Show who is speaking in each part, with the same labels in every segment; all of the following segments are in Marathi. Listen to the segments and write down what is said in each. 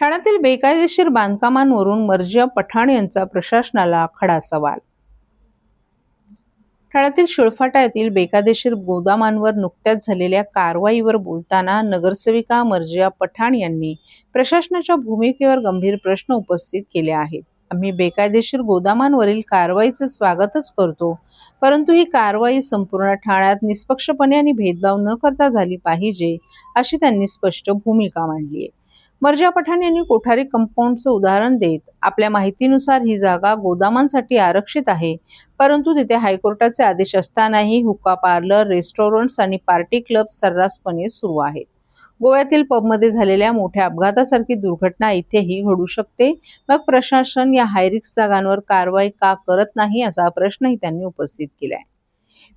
Speaker 1: ठाण्यातील बेकायदेशीर बांधकामांवरून मर्जिया पठाण यांचा प्रशासनाला खडा सवाल. ठाण्यातील शिळफाटा येथील बेकायदेशीर गोदामांवर नुकत्याच झालेल्या कारवाईवर बोलताना नगरसेविका मर्जिया पठाण यांनी प्रशासनाच्या भूमिकेवर गंभीर प्रश्न उपस्थित केले आहेत. आम्ही बेकायदेशीर गोदामांवरील कारवाईचे स्वागतच करतो, परंतु ही कारवाई संपूर्ण ठाण्यात निष्पक्षपणे आणि भेदभाव न करता झाली पाहिजे, अशी त्यांनी स्पष्ट भूमिका मांडली आहे. मर्जिया पठाण यांनी कोठारी कंपाऊंडचं उदाहरण देत आपल्या माहितीनुसार ही जागा गोदामांसाठी आरक्षित आहे, परंतु तिथे हायकोर्टाचे आदेश असतानाही हुक्का पार्लर, रेस्टॉरंट्स आणि पार्टी क्लब सर्रासपणे सुरू आहेत. गोव्यातील पबमध्ये झालेल्या मोठ्या अपघातासारखी दुर्घटना इथेही घडू शकते. मग प्रशासन या हायरिस्क जागांवर कारवाई का करत नाही, असा प्रश्नही त्यांनी उपस्थित केलाय.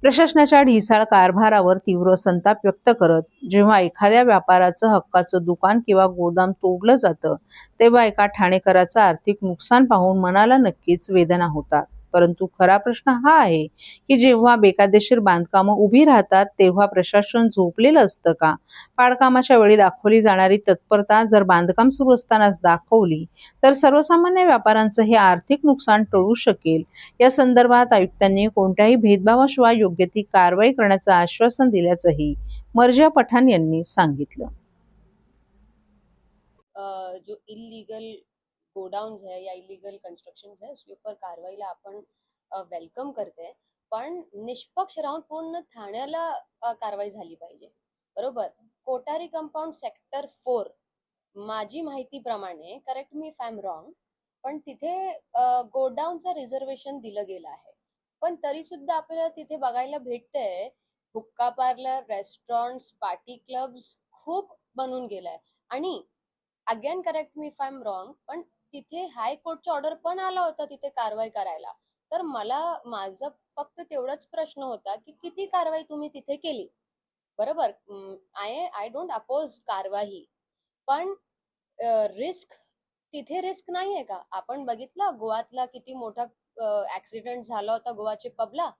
Speaker 1: प्रशासनाच्या ढिसाळ कारभारावर तीव्र संताप व्यक्त करत जेव्हा एखाद्या व्यापाराचं हक्काचं दुकान किंवा गोदाम तोडलं जातं, तेव्हा एका ठाणेकराचं आर्थिक नुकसान पाहून मनाला नक्कीच वेदना होतात. परंतु खरा प्रश्न हा आहे की जेव्हा बेकायदेशीर बांधकामं उभी राहतात तेव्हा प्रशासन झोपलेलं असतं का? पाडकामाच्या वेळी दाखवली जाणारी तत्परता जर बांधकाम सुरू असतानाच दाखवली तर सर्वसामान्य व्यापाऱ्यांचं हे आर्थिक नुकसान टळू शकेल. या संदर्भात आयुक्तांनी कोणत्याही भेदभावाशिवाय योग्य ती कारवाई करण्याचं आश्वासन दिल्याचंही मर्जिया पठाण यांनी सांगितलं.
Speaker 2: जो इलीगल गोडाउन्स है या इलीगल कंस्ट्रक्शंस है उसके ऊपर कारवाईला आपण वेलकम करते, पण निष्पक्ष राहून पूर्ण ठाण्याला कारवाई झाली पाहिजे. बरोबर. कोठारी कंपाऊंड सेक्टर 4 माझी माहितीप्रमाणे, correct me if I am wrong, पण तिथे गोडाऊनचं रिझर्वेशन दिलं गेलं आहे. पण तरी सुद्धा आपल्याला तिथे बघायला भेटतंय हुक्का पार्लर, रेस्टॉरंट्स, पार्टी क्लब्स खूप बनून गेलाय. आणि again correct me if I am wrong, पण तिथे हायकोर्टचा ऑर्डर पण आला होता तिथे कारवाई करायला. तर माझा फक्त तेवढाच प्रश्न होता की किती कारवाई तुम्ही तिथे केली. बरोबर. आय डोंट अपोज कारवाई, पण रिस्क तिथे रिस्क नाहीये का? आपण बघितलं गोवातला किती मोठा ऍक्सिडेंट झाला होता गोवाच्या पबला.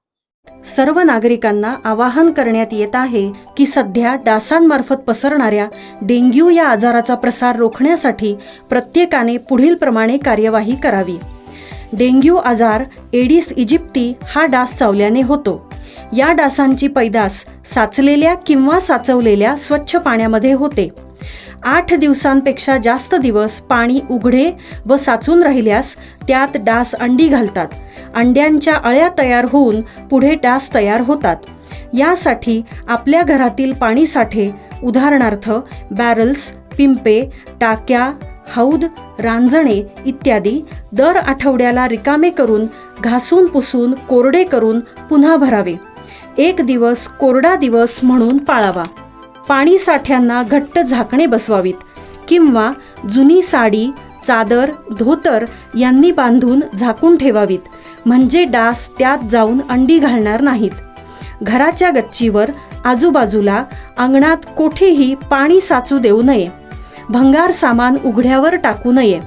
Speaker 3: सर्व नागरिकांना आवाहन करण्यात येत आहे की सध्या डासांमार्फत पसरणाऱ्या डेंग्यू या आजाराचा प्रसार रोखण्यासाठी प्रत्येकाने पुढीलप्रमाणे कार्यवाही करावी. डेंग्यू आजार एडिस इजिप्ती हा डास चावल्याने होतो. या डासांची पैदास साचलेल्या किंवा साचवलेल्या स्वच्छ पाण्यामध्ये होते. 8 दिवसांपेक्षा जास्त दिवस पाणी उघडे व साचून राहिल्यास त्यात डास अंडी घालतात. अंड्यांच्या अळ्या तयार होऊन पुढे डास तयार होतात. यासाठी आपल्या घरातील पाणीसाठे, उदाहरणार्थ बॅरल्स, पिंपे, टाक्या, हौद, रांजणे इत्यादी दर आठवड्याला रिकामे करून घासून पुसून कोरडे करून पुन्हा भरावे. 1 दिवस कोरडा दिवस म्हणून पाळावा. पाणी साठ्यांना घट्ट झाकणे बसवावीत किंवा जुनी साडी, चादर, धोतर यांनी बांधून झाकून ठेवावीत, म्हणजे डास त्यात जाऊन अंडी घालणार नाहीत. घराच्या गच्चीवर, आजूबाजूला, अंगणात कोठेही पाणी साचू देऊ नये. भंगार सामान उघड्यावर टाकू नये.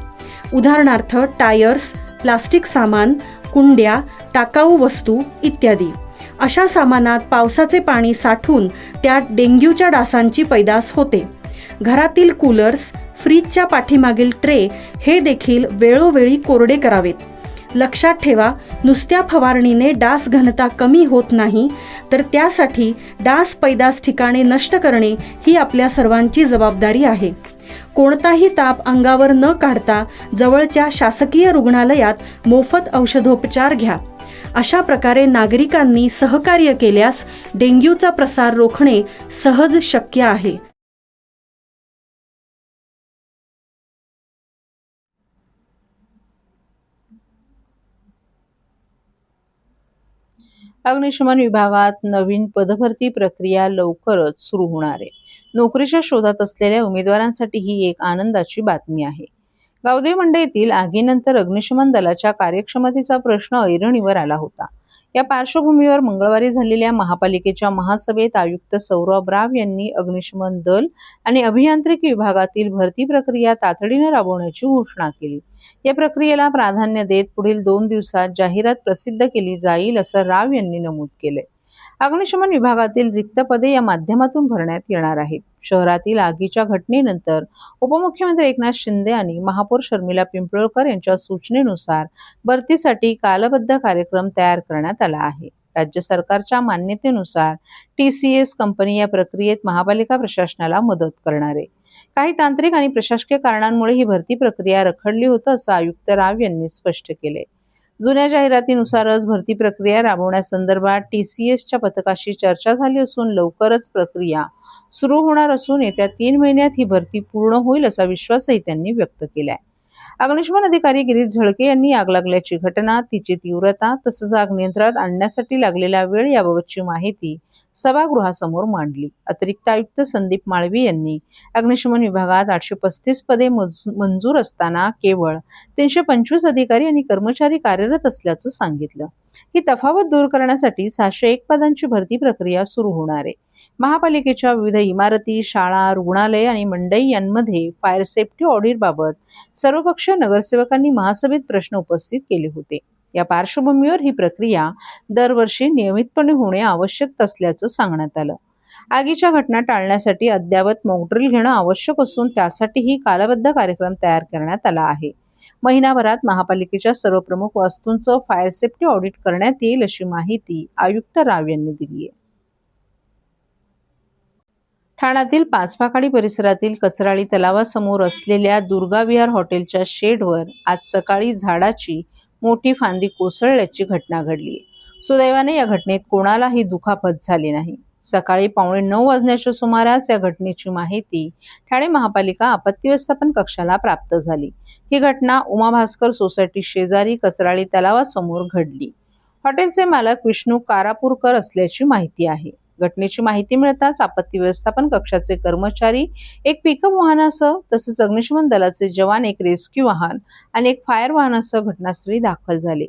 Speaker 3: उदाहरणार्थ टायर्स, प्लास्टिक सामान, कुंड्या, टाकाऊ वस्तू इत्यादी. अशा सामानात पावसाचे पाणी साठून त्यात डेंग्यूच्या डासांची पैदास होते. घरातील कूलर्स, फ्रीजच्या पाठीमागील ट्रे हे देखील वेळोवेळी कोरडे करावेत. लक्षात ठेवा, नुसत्या फवारणीने डास घनता कमी होत नाही, तर त्यासाठी डास पैदास ठिकाणे नष्ट करणे ही आपल्या सर्वांची जबाबदारी आहे. कोणताही ताप अंगावर न काढता जवळच्या शासकीय रुग्णालयात मोफत औषधोपचार घ्या. अशा प्रकारे नागरिकांनी सहकार्य केल्यास डेंग्यूचा प्रसार रोखणे सहज शक्य आहे.
Speaker 1: अग्निशमन विभागात नवीन पदभरती प्रक्रिया लवकरच सुरू होणार आहे. नोकरीच्या शोधात असलेल्या उमेदवारांसाठी ही एक आनंदाची बातमी आहे. गावदेवी मंडईतील आगीनंतर अग्निशमन दलाच्या कार्यक्षमतेचा प्रश्न ऐरणीवर आला होता. या पार्श्वभूमीवर मंगळवारी झालेल्या महापालिकेच्या महासभेत आयुक्त सौरभ राव यांनी अग्निशमन दल आणि अभियांत्रिकी विभागातील भरती प्रक्रिया तातडीने राबवण्याची घोषणा केली. या प्रक्रियेला प्राधान्य देत पुढील 2 दिवसात जाहिरात प्रसिद्ध केली जाईल, असं राव यांनी नमूद केलंय. अग्निशमन विभागातील रिक्त पदे या माध्यमातून भरण्यात येणार आहेत. शहरातील आगीच्या घटनेनंतर उपमुख्यमंत्री एकनाथ शिंदे आणि महापौर शर्मिला पिंपळकर यांच्या सूचनेनुसार भरतीसाठी कालबद्ध कार्यक्रम तयार करण्यात आला आहे. राज्य सरकारच्या मान्यतेनुसार TCS कंपनी या प्रक्रियेत महापालिका प्रशासनाला मदत करणार आहे. काही तांत्रिक आणि प्रशासकीय कारणांमुळे ही भरती प्रक्रिया रखडली होती असं आयुक्त राव यांनी स्पष्ट केले. जुन्या जाहिरातीनुसारच भरती प्रक्रिया राबवण्यासंदर्भात TCSच्या पथकाशी चर्चा झाली असून लवकरच प्रक्रिया सुरू होणार असून येत्या 3 महिन्यात ही भरती पूर्ण होईल असा विश्वासही त्यांनी व्यक्त केलाय. अग्निशमन अधिकारी गिरीश झळके यांनी आग लागल्याची घटना, तिची तीव्रता तसंच आग नियंत्रणात आणण्यासाठी लागलेला वेळ याबाबतची माहिती सभागृहासमोर मांडली. अतिरिक्त आयुक्त संदीप माळवी यांनी अग्निशमन विभागात 835 पदे मंजूर असताना केवळ 325 अधिकारी आणि कर्मचारी कार्यरत असल्याचं सांगितलं. ही तफावत दूर करण्यासाठी 601 पदांची भरती प्रक्रिया सुरू होणार आहे. महापालिकेच्या विविध इमारती, शाळा, रुग्णालय आणि मंडई यांमध्ये फायर सेफ्टी ऑडिटबाबत सर्वपक्षीय नगरसेवकांनी महासभेत प्रश्न उपस्थित केले होते. या पार्श्वभूमीवर ही प्रक्रिया दरवर्षी नियमितपणे होणे आवश्यक असल्याचं सांगण्यात आलं. आगीच्या घटना टाळण्यासाठी अद्ययावत मॉकड्रिल घेणं आवश्यक असून त्यासाठीही कालबद्ध कार्यक्रम तयार करण्यात आला आहे. महिनाभरात महापालिकेच्या सर्व प्रमुख वास्तूंचं फायर सेफ्टी ऑडिट करण्यात येईल अशी माहिती आयुक्त राव यांनी दिली आहे. ठाण्यातील पाचपाखाडी परिसरातील कचराळी तलावासमोर असलेल्या दुर्गा विहार हॉटेलच्या शेडवर आज सकाळी झाडाची मोठी फांदी कोसळल्याची घटना घडली. सुदैवाने या घटनेत कोणालाही दुखापत झाली नाही. सकाळी 8:45 वाजण्याच्या सुमारास या घटनेची माहिती ठाणे महापालिका आपत्ती व्यवस्थापन कक्षाला प्राप्त झाली. ही घटना उमा भास्कर सोसायटी शेजारी कचराळी तलावासमोर घडली. हॉटेलचे मालक विष्णू कारापूरकर असल्याची माहिती आहे. घटनेची माहिती मिळताच आपत्ती व्यवस्थापन कक्षाचे कर्मचारी, एक पिकअप वाहनासह तसेच अग्निशमन दलाचे जवान, एक रेस्क्यू वाहन आणि एक फायर वाहनासह घटनास्थळी दाखल झाले.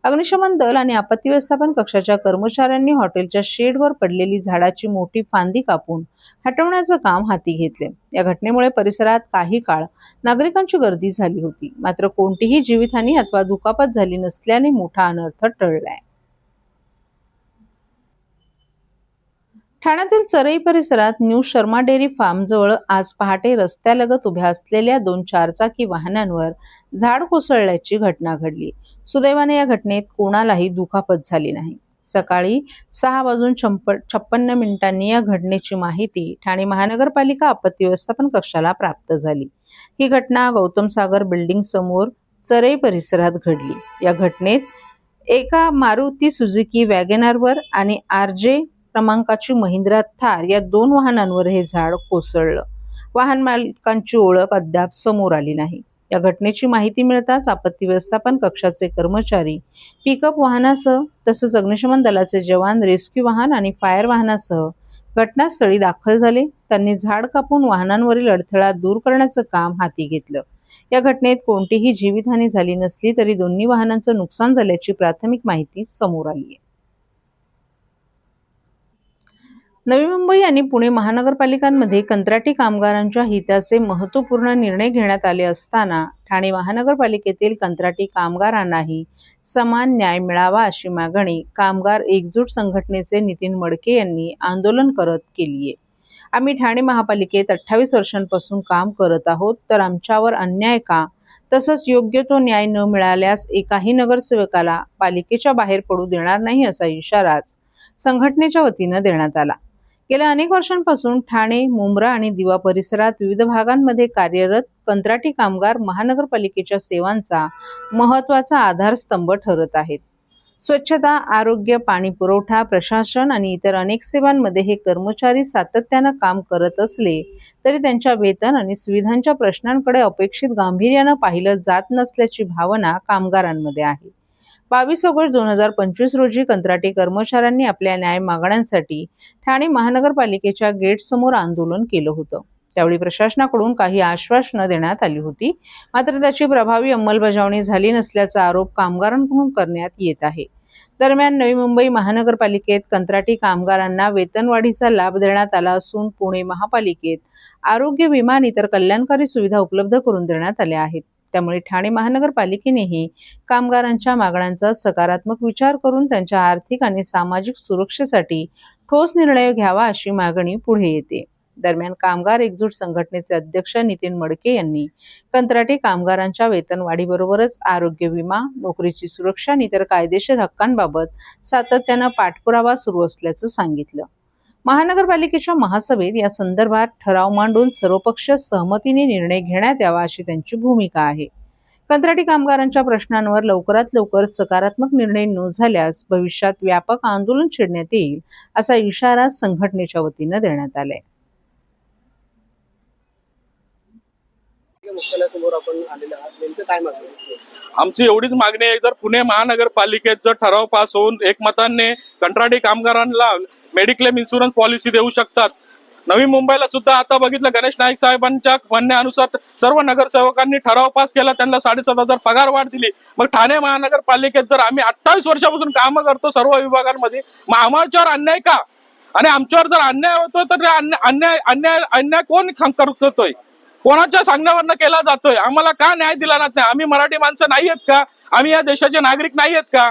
Speaker 1: अग्निशमन दल आणि आपत्ती व्यवस्थापन कक्षाच्या कर्मचाऱ्यांनी हॉटेलच्या शेडवर पडलेली झाडाची मोठी फांदी कापून हटवण्याचं काम हाती घेतले. या घटनेमुळे परिसरात काही काळ नागरिकांची गर्दी झाली होती. मात्र कोणतीही जीवितहानी अथवा दुखापत झाली नसल्याने मोठा अनर्थ टळलाय. ठाण्यातील चरई परिसरात न्यू शर्मा डेअरी फार्म जवळ आज पहाटे रस्त्यालगत उभ्या असलेल्या 2 चारचाकी वाहनांवर झाड कोसळल्याची घटना घडली. सुदैवाने या घटनेत कोणालाही दुखापत झाली नाही. सकाळी 6:56 या घटनेची माहिती ठाणे महानगरपालिका आपत्ती व्यवस्थापन कक्षाला प्राप्त झाली. ही घटना गौतम सागर बिल्डिंग समोर चरई परिसरात घडली. या घटनेत एका मारुती सुझुकी वॅगनारवर आणि RJ क्रमांकाची महिंद्रा थार या 2 वाहनांवर हे झाड कोसळलं. वाहन मालकांची ओळख अद्याप समोर आली नाही. या घटनेची माहिती मिळताच आपत्ती व्यवस्थापन कक्षाचे कर्मचारी पिकअप वाहनासह तसेच अग्निशमन दलाचे जवान, रेस्क्यू वाहन आणि फायर वाहनासह घटनास्थळी दाखल झाले. त्यांनी झाड कापून वाहनांवरील अडथळा दूर करण्याचं काम हाती घेतलं. या घटनेत कोणतीही जीवितहानी झाली नसली तरी दोन्ही वाहनांचं नुकसान झाल्याची प्राथमिक माहिती समोर आली आहे. नवी मुंबई आणि पुणे महानगरपालिकांमध्ये कंत्राटी कामगारांच्या हिताचे महत्त्वपूर्ण निर्णय घेण्यात आले असताना ठाणे महानगरपालिकेतील कंत्राटी कामगारांनाही समान न्याय मिळावा अशी मागणी कामगार एकजूट संघटनेचे नितीन मडके यांनी आंदोलन करत केली आहे. आम्ही ठाणे महापालिकेत 28 वर्षांपासून काम करत आहोत, तर आमच्यावर अन्याय का, तसंच योग्य तो न्याय न मिळाल्यास एकाही नगरसेवकाला पालिकेच्या बाहेर पडू देणार नाही असा इशाराच संघटनेच्या वतीनं देण्यात आला. गेल्या अनेक वर्षांपासून ठाणे, मुंब्रा आणि दिवा परिसरात विविध भागांमध्ये कार्यरत कंत्राटी कामगार महानगरपालिकेच्या सेवांचा महत्त्वाचा आधारस्तंभ ठरत आहेत. स्वच्छता, आरोग्य, पाणी पुरवठा, प्रशासन आणि इतर अनेक सेवांमध्ये हे कर्मचारी सातत्यानं काम करत असले तरी त्यांच्या वेतन आणि सुविधांच्या प्रश्नांकडे अपेक्षित गांभीर्यानं पाहिलं जात नसल्याची भावना कामगारांमध्ये आहे. 22 ऑगस्ट 2025 रोजी कंत्राटी कर्मचाऱ्यांनी आपल्या न्याय मागण्यांसाठी ठाणे महानगरपालिकेच्या गेटसमोर आंदोलन केलं होतं. त्यावेळी प्रशासनाकडून काही आश्वासनं देण्यात आली होती, मात्र त्याची प्रभावी अंमलबजावणी झाली नसल्याचा आरोप कामगारांकडून करण्यात येत आहे. दरम्यान नवी मुंबई महानगरपालिकेत कंत्राटी कामगारांना वेतनवाढीचा लाभ देण्यात आला असून पुणे महापालिकेत आरोग्य विमा आणि इतर कल्याणकारी सुविधा उपलब्ध करून देण्यात आल्या आहेत. त्यामुळे ठाणे महानगरपालिकेनेही कामगारांच्या मागण्यांचा सकारात्मक विचार करून त्यांच्या आर्थिक आणि सामाजिक सुरक्षेसाठी ठोस निर्णय घ्यावा अशी मागणी पुढे येते. दरम्यान कामगार एकजूट संघटनेचे अध्यक्ष नितीन मडके यांनी कंत्राटी कामगारांच्या वेतनवाढीबरोबरच आरोग्य विमा, नोकरीची सुरक्षा आणि इतर कायदेशीर हक्कांबाबत सातत्यानं पाठपुरावा सुरू असल्याचं सांगितलं. महानगरपालिकेच्या महासभेत या संदर्भात ठराव मांडून सर्वपक्षीय सहमतीने निर्णय घेण्यात यावा अशी त्यांची भूमिका आहे. कंत्राटी कामगारांच्या प्रश्नांवर लवकरात लवकर सकारात्मक निर्णय न झाल्यास भविष्यात व्यापक आंदोलन छेडण्यात येईल असा इशारा संघटनेच्या वतीनं देण्यात आलाय.
Speaker 4: मुख्यालयासमोर आपण आलेले आहात, नेमकं काय मागणी आहे?
Speaker 5: आमची एवढीच मागणी आहे, जर पुणे महानगरपालिकेत जर ठराव पास होऊन एकमताने कंत्राटी कामगारांना मेडिक्लेम इन्शुरन्स पॉलिसी देऊ शकतात. नवी मुंबईला सुद्धा आता बघितलं, गणेश नाईक साहेबांच्या म्हणण्यानुसार सर्व नगरसेवकांनी ठराव पास केला, त्यांना 7,500 पगार वाढ दिली. मग ठाणे महानगरपालिकेत जर आम्ही 28 वर्षापासून कामं करतो सर्व विभागांमध्ये, मग आमच्यावर अन्याय का? आणि आमच्यावर जर अन्याय होतोय तर अन्याय कोण करतोय? कोणाच्या सांगण्यावरनं केला जातोय? आम्हाला का न्याय दिला जात नाही? आम्ही मराठी माणसं नाही आहेत का? आम्ही या देशाचे नागरिक नाही आहेत का?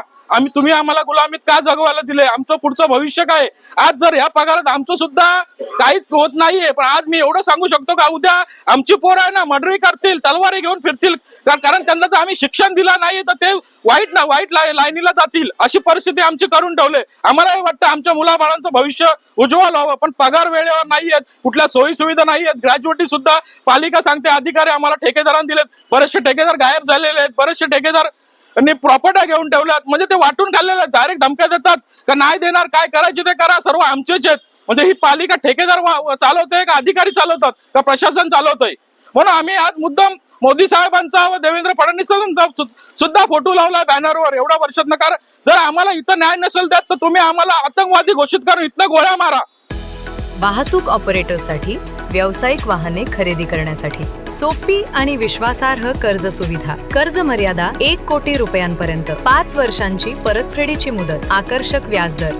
Speaker 5: तुम्ही आम्हाला गुलामीत का जगवायला दिले? आमचं पुढचं भविष्य काय? आज जर या पगारात आमचं सुद्धा काहीच होत नाहीये, पण आज मी एवढं सांगू शकतो का उद्या आमची पोरं आहे ना मर्डरी करतील, तलवारी घेऊन फिरतील, कारण त्यांना जर आम्ही शिक्षण दिलं नाही तर ते वाईट लाईनीला जातील, अशी परिस्थिती आमची करून ठेवले. आम्हालाही वाटतं आमच्या मुलाबाळांचं भविष्य उज्ज्वल व्हावं, पण पगार वेळेवर नाहीयेत, कुठल्या सोयी सुविधा नाहीयेत. ग्रॅज्युएटी सुद्धा पालिका सांगते अधिकारी आम्हाला ठेकेदारांना दिलेत, बरेचसे ठेकेदार गायब झालेले आहेत, बरेचसे ठेकेदार प्रॉपर्ट्या घेऊन ठेवल्यात, म्हणजे ते वाटून खाल्लेले आहेत. डायरेक्ट धमक्या देतात का नाही देणार, काय करायचे ते करा, सर्व आमचेच आहेत. म्हणजे ही पालिका ठेकेदार चालवतोय का अधिकारी चालवतात का प्रशासन चालवतंय? म्हणून आम्ही आज मुद्दाम मोदी साहेबांचा व देवेंद्र फडणवीसांचा सुद्धा फोटो लावला बॅनरवर एवढ्या वर्षात. कारण जर आम्हाला इथं न्याय नसेल देत तर तुम्ही आम्हाला आतंकवादी घोषित करून इथनं गोळ्या मारा.
Speaker 6: वाहतूक ऑपरेटरसाठी व्यावसायिक वाहने खरेदी करण्यासाठी सोपी आणि विश्वासार्ह कर्ज सुविधा. कर्ज मर्यादा 1 कोटी रुपयांपर्यंत, 5 वर्षांची परतफेडीची मुदत, आकर्षक व्याजदर.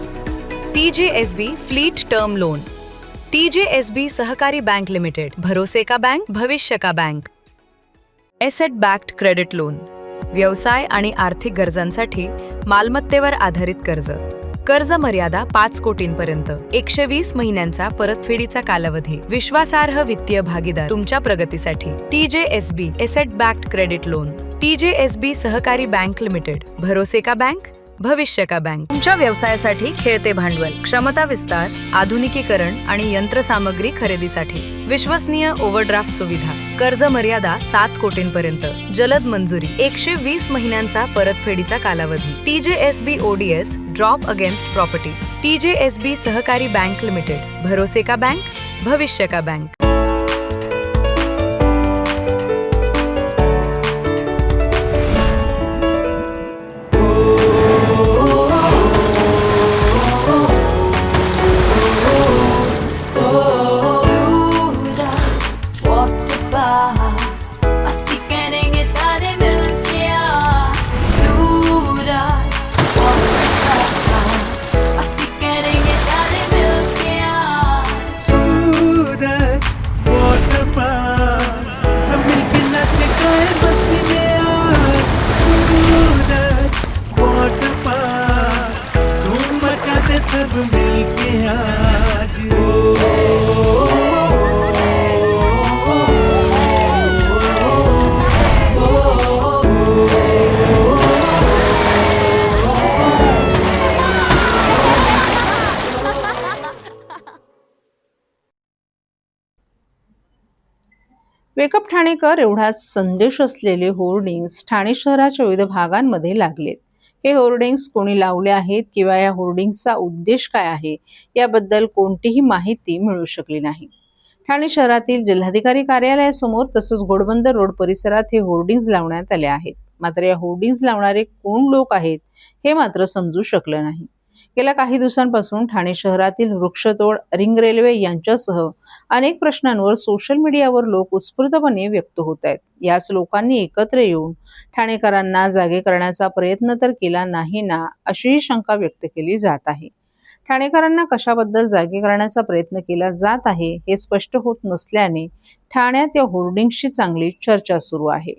Speaker 6: TJSB fleet term loan, TJSB सहकारी बैंक लिमिटेड, भरोसे का बैंक, भविष्य का bank. Asset backed credit loan, व्यवसाय आणि आर्थिक गरजांसाठी मालमत्तेवर आधारित कर्ज. कर्ज मर्यादा 5 कोटींपर्यंत, 120 महिन्यांचा परतफेडीचा कालावधी. विश्वासार्ह वित्तीय भागीदार तुमच्या प्रगतीसाठी. TJSB asset backed credit loan, TJSB सहकारी बैंक लिमिटेड, भरोसे का बैंक, भविष्य का बैंक. तुमच्या व्यवसायासाठी खेळते भांडवल, क्षमता विस्तार, आधुनिकीकरण आणि यंत्रसामग्री खरेदीसाठी विश्वसनीय ओव्हरड्राफ्ट सुविधा. कर्ज मर्यादा 7 कोटींपर्यंत, जलद मंजुरी, 120 महिन्यांचा परतफेडीचा कालावधी. TJSB ODS drop against property, TJSB सहकारी बैंक लिमिटेड, भरोसे का बैंक, भविष्य का बैंक.
Speaker 7: सब मिलके आज
Speaker 1: वेकअप ठाणेकर एवढाच संदेश असलेले होर्डिंग्स ठाणे शहराच्या विविध भागांमध्ये लागलेत. हे होर्डिंग्स कोणी लावले आहेत किंवा या होर्डिंग्सचा उद्देश काय आहे याबद्दल कोणतीही माहिती मिळू शकली नाही. ठाणे शहरातील जिल्हाधिकारी कार्यालयासमोर तसंच घोडबंदर रोड परिसरात हे होर्डिंग्स लावण्यात आले आहेत. मात्र या होर्डिंग्स लावणारे कोण लोक आहेत हे मात्र समजू शकलं नाही. गेल्या काही दिवसांपासून ठाणे शहरातील वृक्षतोड, रिंग रेल्वे यांच्यासह अनेक प्रश्नांवर सोशल मीडियावर लोक उत्स्फूर्तपणे व्यक्त होत आहेत. याच लोकांनी एकत्र येऊन ठाणेकरांना जागे करण्याचा प्रयत्न तर केला नाही ना, अशीही शंका व्यक्त केली जात आहे. ठाणेकरांना कशाबद्दल जागे करण्याचा प्रयत्न केला जात आहे हे स्पष्ट होत नसल्याने ठाण्यात या होर्डिंग्सची चांगली चर्चा सुरू आहे.